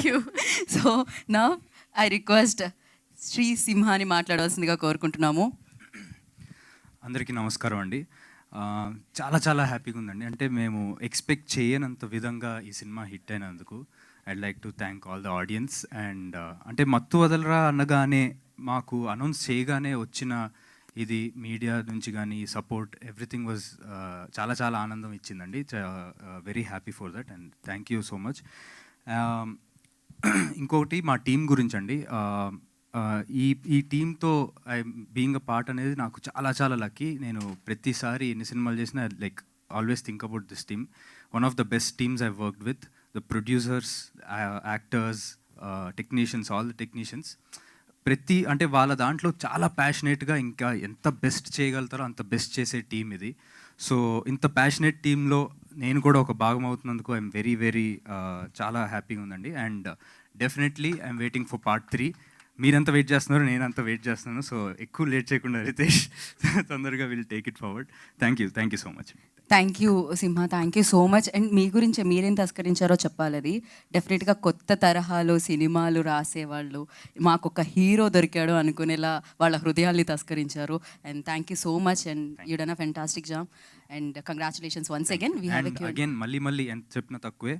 You. So నా I request Shri సింహాని మాట్లాడవలసిందిగా కోరుకుంటున్నాము. అందరికీ నమస్కారం అండి. చాలా చాలా హ్యాపీగా ఉందండి. అంటే మేము ఎక్స్పెక్ట్ చేయనంత విధంగా ఈ సినిమా హిట్ అయినందుకు I'd like to thank all the audience. And అంటే మత్తు వదలరా అనగానే మాకు అనౌన్స్ చేయగానే వచ్చిన ఇది మీడియా నుంచి కానీ సపోర్ట్ ఎవ్రీథింగ్ వాజ్ చాలా చాలా ఆనందం ఇచ్చిందండి. Very happy for that and thank you so much. ఇంకొకటి మా టీం గురించి అండి. ఈ టీంతో ఐ బీయింగ్ అ పార్ట్ అనేది నాకు చాలా చాలా లక్కీ. నేను ప్రతిసారి ఎన్ని సినిమాలు చేసినా like always think about this team. One of the best teams I worked with. The producers, actors, technicians, all the technicians అంటే వాళ్ళ దాంట్లో చాలా ప్యాషనేట్గా ఇంకా ఎంత బెస్ట్ చేయగలుగుతారో అంత బెస్ట్ చేసే టీం ఇది. సో ఇంత ప్యాషనేట్ టీంలో నేను కూడా ఒక భాగం అవుతున్నందుకు ఐఎమ్ వెరీ వెరీ చాలా హ్యాపీగా ఉందండి. And definitely I'm waiting for part 3. మీరంతా వెయిట్ చేస్తున్నారు, నేనంతా వెయిట్ చేస్తున్నాను. సో ఎక్కువ లేట్ చేయకుండా రితేష్ తొందరగా will take it forward. Thank you so much. Thank you Simha, thank you so much. And మీ గురించి మీరేం తస్కరించారో చెప్పాలి. అది డెఫినెట్గా కొత్త తరహాలో సినిమాలు రాసేవాళ్ళు మాకు ఒక హీరో దొరికాడు అనుకునేలా వాళ్ళ హృదయాల్ని తస్కరించారు. And thank you so much. And you done a fantastic job and congratulations once again. Again మళ్ళీ ఎంత చెప్పినా తక్కువే.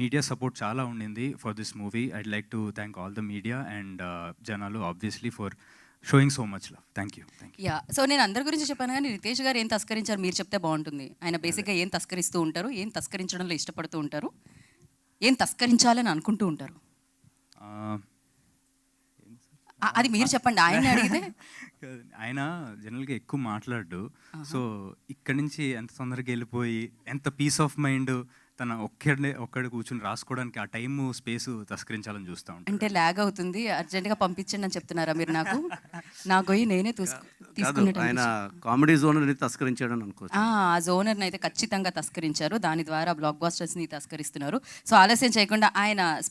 మీడియా సపోర్ట్ చాలా ఉండింది for this movie. I'd like to thank all the media and జనాలు obviously for showing so much love. Thank you. Yeah, so నేను అందరి గురించి చెప్పాను కానీ రితేష్ గారు ఏం తస్కరించారు మీరు చెప్తే బాగుంటుంది. ఆయన బేసిక్గా ఏం తస్కరిస్తూ ఉంటారు, ఏం తస్కరించడంలో ఇష్టపడుతూ ఉంటారు, ఏం తస్కరించాలని అనుకుంటూ ఉంటారు, అది మీరు చెప్పండి. ఆయన అడిగితే ఆయన జనరల్గా ఎక్కువ మాట్లాడు. సో ఇక్కడి నుంచి ఎంత తొందరగా వెళ్ళిపోయి ఎంత పీస్ ఆఫ్ మైండ్ తన ఒక్కడే కూర్చొని రాసుకోవడానికి ఆ టైము స్పేస్ తస్కరించాలని చూస్తూ ఉంటాను. అంటే ల్యాగ్ అవుతుంది, అర్జెంట్గా పంపించండి అని చెప్తున్నారా మీరు నాకు? నా గొయ్యి నేనే ఆయన కామెడీ జోనర్ని తస్కరించాడని అనుకోవచ్చు. ఆ జోనర్ని అయితే ఖచ్చితంగా తస్కరించారు. దాని ద్వారా బ్లాక్ బాస్టర్స్ని తస్కరిస్తున్నారు. సో ఆలస్యం చేయకుండా ఆయన